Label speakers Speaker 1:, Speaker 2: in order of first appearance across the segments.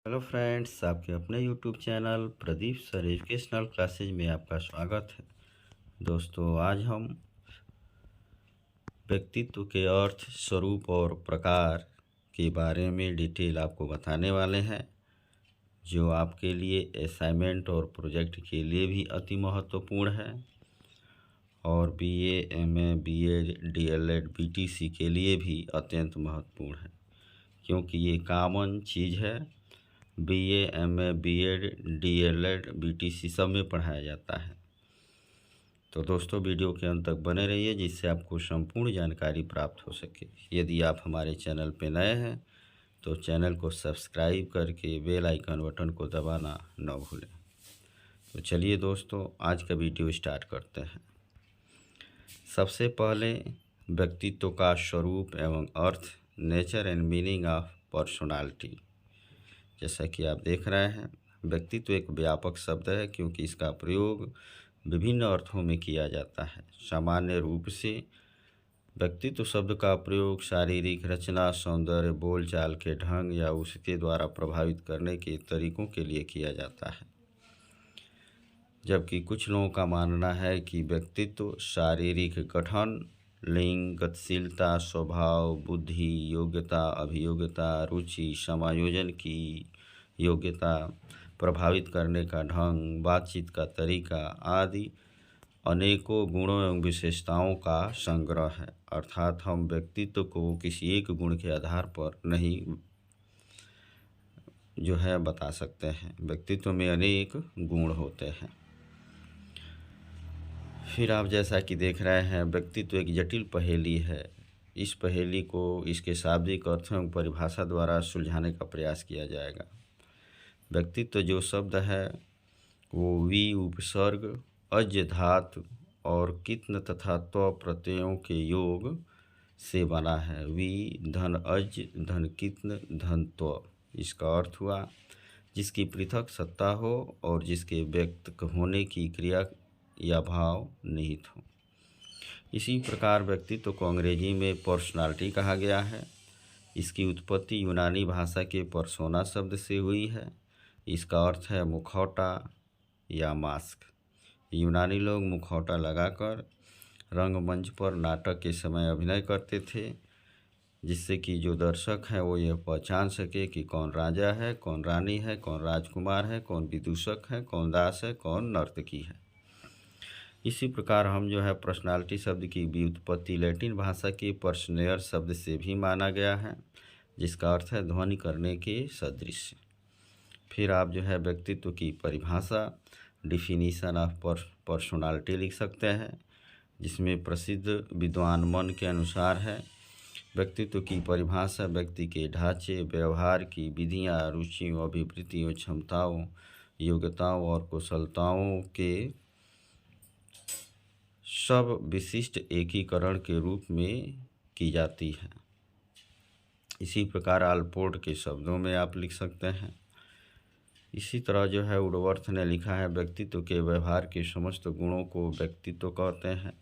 Speaker 1: Hello friends, आपके अपने YouTube channel Pradeep sir educational classes में आपका स्वागत है। दोस्तों, आज हम व्यक्तित्व के अर्थ, स्वरूप और प्रकार के बारे में डिटेल आपको बताने वाले हैं, जो आपके लिए असाइनमेंट और प्रोजेक्ट के लिए भी अति महत्वपूर्ण है और BA, MA, BEd, DElEd, BTC के लिए भी अत्यंत महत्वपूर्ण है, क्योंकि ये कॉमन चीज़ है। BA, MA, BEd, DElEd, BTC सब में पढ़ाया जाता है। तो दोस्तों, वीडियो के अंत तक बने रहिए, जिससे आपको संपूर्ण जानकारी प्राप्त हो सके। यदि आप हमारे चैनल पर नए हैं तो चैनल को सब्सक्राइब करके बेल आइकन बटन को दबाना न भूलें। तो चलिए दोस्तों, आज का वीडियो स्टार्ट करते हैं। सबसे पहले व्यक्तित्व का स्वरूप एवं अर्थ, nature and meaning of personality. जैसा कि आप देख रहे हैं, व्यक्तित्व एक व्यापक शब्द है, क्योंकि इसका प्रयोग विभिन्न अर्थों में किया जाता है। सामान्य रूप से व्यक्तित्व शब्द का प्रयोग शारीरिक रचना, सौंदर्य, बोलचाल के ढंग या उसके द्वारा प्रभावित करने के तरीकों के लिए किया जाता है, जबकि कुछ लोगों का मानना है कि व्यक्तित्व शारीरिक गठन, लिंग, गतिशीलता, स्वभाव, बुद्धि, योग्यता, अभियोग्यता, रुचि, समायोजन की योग्यता, प्रभावित करने का ढंग, बातचीत का तरीका आदि अनेकों गुणों एवं विशेषताओं का संग्रह है। अर्थात हम व्यक्तित्व को किसी एक गुण के आधार पर नहीं बता सकते हैं। व्यक्तित्व में अनेक गुण होते हैं। फिर आप जैसा कि देख रहे हैं, व्यक्तित्व एक जटिल पहेली है। इस पहेली को इसके शाब्दिक अर्थ एवं परिभाषा द्वारा सुलझाने का प्रयास किया जाएगा। व्यक्तित्व जो शब्द है वो वी उपसर्ग, अज्य धातु और कित्न तथा त्व प्रत्ययों के योग से बना है। वी धन अज्य धन कित्न धन त्व। इसका अर्थ हुआ जिसकी पृथक सत्ता हो और जिसके व्यक्त होने की क्रिया या भाव निहित हो। इसी प्रकार व्यक्तित्व को अंग्रेजी में पर्सनालिटी कहा गया है। इसकी उत्पत्ति यूनानी भाषा के पर्सोना शब्द से हुई है। इसका अर्थ है मुखौटा या मास्क। यूनानी लोग मुखौटा लगाकर रंगमंच पर नाटक के समय अभिनय करते थे, जिससे कि जो दर्शक हैं वो यह पहचान सके कि कौन राजा है, कौन रानी है, कौन राजकुमार है, कौन विदूषक है, कौन दास है, कौन नर्तकी है। इसी प्रकार हम पर्सनालिटी शब्द की व्युत्पत्ति लैटिन भाषा के पर्सनेयर शब्द से भी माना गया है, जिसका अर्थ है ध्वनि करने के सदृश। फिर आप व्यक्तित्व की परिभाषा, डिफिनीशन ऑफ पर्सनालिटी लिख सकते हैं, जिसमें प्रसिद्ध विद्वान मन के अनुसार है। व्यक्तित्व की परिभाषा व्यक्ति के ढांचे, व्यवहार की विधियाँ, रुचियों, अभिवृत्तियों, क्षमताओं, योग्यताओं और कुशलताओं के सब विशिष्ट एकीकरण के रूप में की जाती है। इसी प्रकार आलपोर्ट के शब्दों में आप लिख सकते हैं। इसी तरह वुडवर्थ ने लिखा है, व्यक्तित्व के व्यवहार के समस्त गुणों को व्यक्तित्व कहते हैं।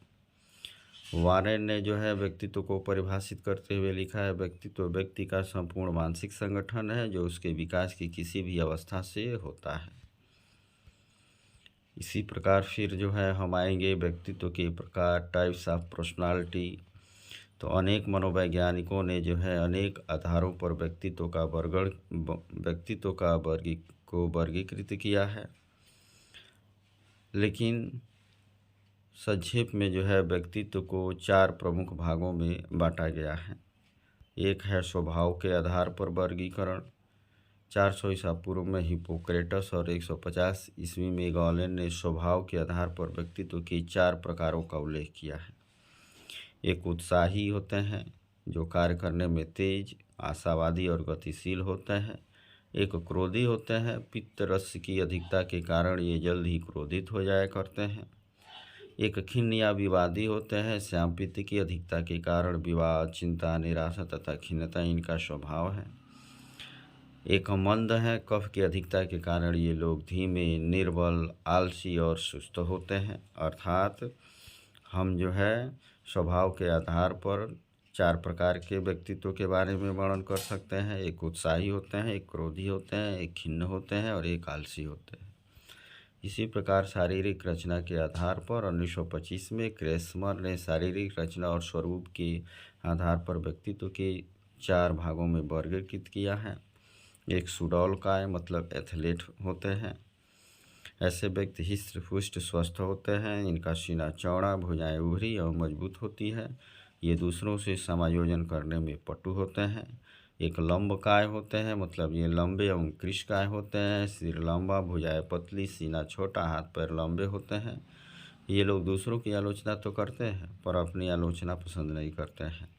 Speaker 1: वारेन ने व्यक्तित्व को परिभाषित करते हुए लिखा है, व्यक्तित्व व्यक्ति का संपूर्ण मानसिक संगठन है, जो उसके विकास की किसी भी अवस्था से होता है। इसी प्रकार फिर हम आएंगे व्यक्तित्व के प्रकार, टाइप्स ऑफ पर्सनालिटी। तो अनेक मनोवैज्ञानिकों ने अनेक आधारों पर व्यक्तित्व का वर्गीकृत किया है, लेकिन संक्षेप में व्यक्तित्व को 4 प्रमुख भागों में बांटा गया है। एक है स्वभाव के आधार पर वर्गीकरण। 400 ईसा पूर्व में हिप्पोक्रेटस और 150 ईस्वी में गॉलेन ने स्वभाव के आधार पर व्यक्तित्व के 4 प्रकारों का उल्लेख किया है। एक उत्साही होते हैं, जो कार्य करने में तेज, आशावादी और गतिशील होते हैं। एक क्रोधी होते हैं, पित्त रस की अधिकता के कारण ये जल्द ही क्रोधित हो जाया करते हैं। एक खिन्न या विवादी होते हैं, श्याम पित्त की अधिकता के कारण विवाद, चिंता, निराशा तथा खिन्नता इनका स्वभाव है। एक मंद है, कफ की अधिकता के कारण ये लोग धीमे, निर्बल, आलसी और सुस्त होते हैं। अर्थात हम स्वभाव के आधार पर चार प्रकार के व्यक्तित्व के बारे में वर्णन कर सकते हैं। एक उत्साही होते हैं, एक क्रोधी होते हैं, एक खिन्न होते हैं और एक आलसी होते हैं। इसी प्रकार शारीरिक रचना के आधार पर 1925 में क्रेस्मर ने शारीरिक रचना और स्वरूप के आधार पर व्यक्तित्व के 4 भागों में वर्गीकृत किया है। एक सुडौलकाय मतलब एथलीट होते हैं। ऐसे व्यक्ति हिष्ट पुष्ट स्वस्थ होते हैं। इनका सीना चौड़ा, भुजाएं उभरी और मजबूत होती है। ये दूसरों से समायोजन करने में पटु होते हैं। एक लंबकाय होते हैं मतलब ये लंबे एवं कृशकाय होते हैं। सिर लंबा, भुजाएं पतली, सीना छोटा, हाथ पैर लंबे होते हैं। ये लोग दूसरों की आलोचना तो करते हैं पर अपनी आलोचना पसंद नहीं करते हैं।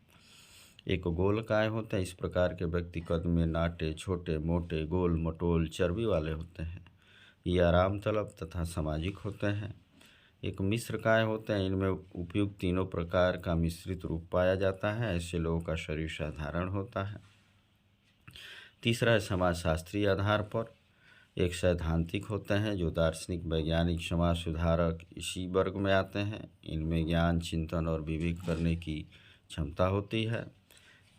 Speaker 1: एक गोलकाय होते हैं। इस प्रकार के व्यक्ति कद में नाटे, छोटे, मोटे, गोल, मटोल, चर्बी वाले होते हैं। ये आराम तलब तथा सामाजिक होते हैं। एक मिश्रकाय होते हैं। इनमें उपयुक्त तीनों प्रकार का मिश्रित रूप पाया जाता है। ऐसे लोगों का शरीर साधारण होता है। तीसरा है समाजशास्त्रीय आधार पर। एक सैद्धांतिक होते हैं जो दार्शनिक, वैज्ञानिक, समाज सुधारक इसी वर्ग में आते हैं। इनमें ज्ञान, चिंतन और विवेक करने की क्षमता होती है।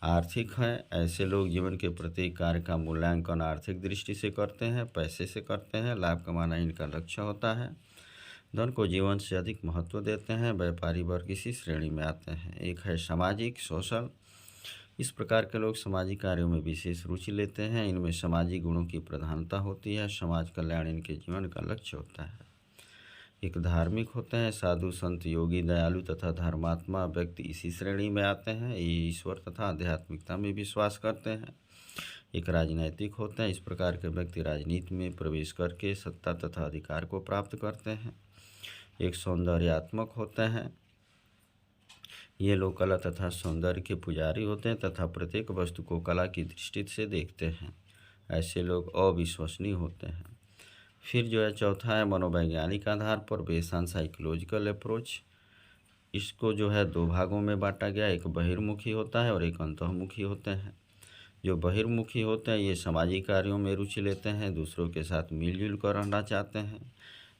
Speaker 1: आर्थिक हैं। ऐसे लोग जीवन के प्रत्येक कार्य का मूल्यांकन आर्थिक दृष्टि से करते हैं, पैसे से करते हैं। लाभ कमाना इनका लक्ष्य होता है। धन को जीवन से अधिक महत्व देते हैं। व्यापारी वर्ग इसी श्रेणी में आते हैं। एक है सामाजिक, सोशल। इस प्रकार के लोग सामाजिक कार्यों में विशेष रुचि लेते हैं। इनमें सामाजिक गुणों की प्रधानता होती है। समाज कल्याण इनके जीवन का लक्ष्य होता है। एक धार्मिक होते हैं। साधु, संत, योगी, दयालु तथा धर्मात्मा व्यक्ति इसी श्रेणी में आते हैं। ये ईश्वर तथा आध्यात्मिकता में विश्वास करते हैं। एक राजनैतिक होते हैं। इस प्रकार के व्यक्ति राजनीति में प्रवेश करके सत्ता तथा अधिकार को प्राप्त करते हैं। एक सौंदर्यात्मक होते हैं। ये लोग कला तथा सौंदर्य के पुजारी होते हैं तथा प्रत्येक वस्तु को कला की दृष्टि से देखते हैं। ऐसे लोग अविश्वसनीय होते हैं। फिर जो है चौथा है मनोवैज्ञानिक आधार पर बेस्ड ऑन साइकोलॉजिकल अप्रोच। इसको जो है 2 भागों में बांटा गया। एक बहिर्मुखी होता है और एक अंतर्मुखी होते हैं। जो बहिर्मुखी होते हैं ये सामाजिक कार्यों में रुचि लेते हैं, दूसरों के साथ मिलजुल कर रहना चाहते हैं।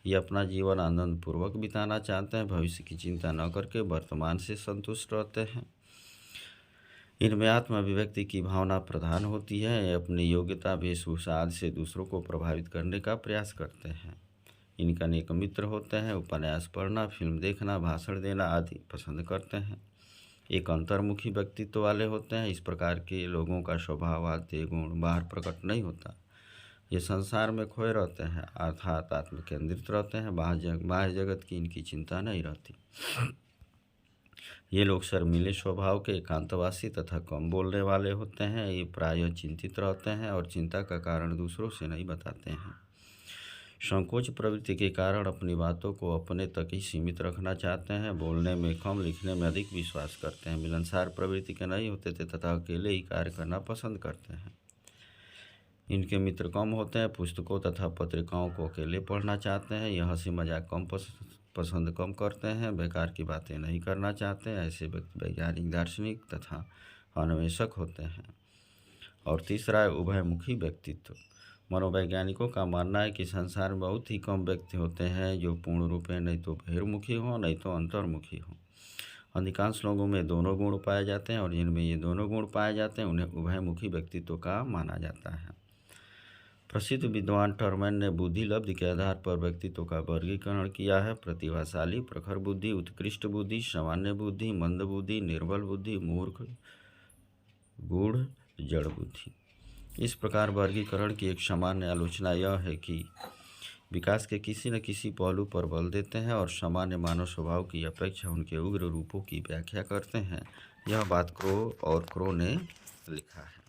Speaker 1: ये अपना जीवन आनंदपूर्वक बिताना चाहते हैं, भविष्य की चिंता न करके वर्तमान से संतुष्ट रहते हैं। इनमें आत्म अभिव्यक्ति की भावना प्रधान होती है। ये अपनी योग्यता, वेशभूषा आदि से दूसरों को प्रभावित करने का प्रयास करते हैं। इनका अनेक मित्र होते हैं। उपन्यास पढ़ना, फिल्म देखना, भाषण देना आदि पसंद करते हैं। एक अंतर्मुखी व्यक्तित्व वाले होते हैं। इस प्रकार के लोगों का स्वभाव, आद्य गुण बाहर प्रकट नहीं होता। ये संसार में खोए रहते हैं अर्थात आत्म केंद्रित रहते हैं। बाह्य जगत की इनकी चिंता नहीं रहती। ये लोग शर्मीले स्वभाव के, एकांतवासी तथा कम बोलने वाले होते हैं। ये प्रायः चिंतित रहते हैं और चिंता का कारण दूसरों से नहीं बताते हैं। संकोच प्रवृत्ति के कारण अपनी बातों को अपने तक ही सीमित रखना चाहते हैं। बोलने में कम, लिखने में अधिक विश्वास करते हैं। मिलनसार प्रवृत्ति के नहीं होते थे तथा अकेले ही कार्य करना पसंद करते हैं। इनके मित्र कम होते हैं। पुस्तकों तथा पत्रिकाओं को अकेले पढ़ना चाहते हैं। यह हंसी मजाक पसंद कम करते हैं। बेकार की बातें नहीं करना चाहते हैं। ऐसे व्यक्ति वैज्ञानिक, दार्शनिक तथा अन्वेषक होते हैं। और तीसरा है उभयमुखी व्यक्तित्व। मनोवैज्ञानिकों का मानना है कि संसार में बहुत ही कम व्यक्ति होते हैं जो पूर्ण रूप में नहीं तो बहिर्मुखी हों नहीं तो अंतर्मुखी हों। अधिकांश लोगों में दोनों गुण पाए जाते हैं और जिनमें ये दोनों गुण पाए जाते हैं उन्हें उभयमुखी व्यक्तित्व का माना जाता है। प्रसिद्ध विद्वान टर्मैन ने बुद्धि लब्धि के आधार पर व्यक्तित्व का वर्गीकरण किया है। प्रतिभाशाली, प्रखर बुद्धि, उत्कृष्ट बुद्धि, सामान्य बुद्धि, मंद बुद्धि, निर्बल बुद्धि, मूर्ख, गूढ़, जड़ बुद्धि। इस प्रकार वर्गीकरण की एक सामान्य आलोचना यह है कि विकास के किसी न किसी पहलू पर बल देते हैं और सामान्य मानव स्वभाव की अपेक्षा उनके उग्र रूपों की व्याख्या करते हैं। यह बात क्रो ने लिखा है।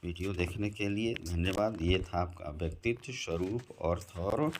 Speaker 1: वीडियो देखने के लिए धन्यवाद। ये था आपका व्यक्तित्व, स्वरूप, अर्थ और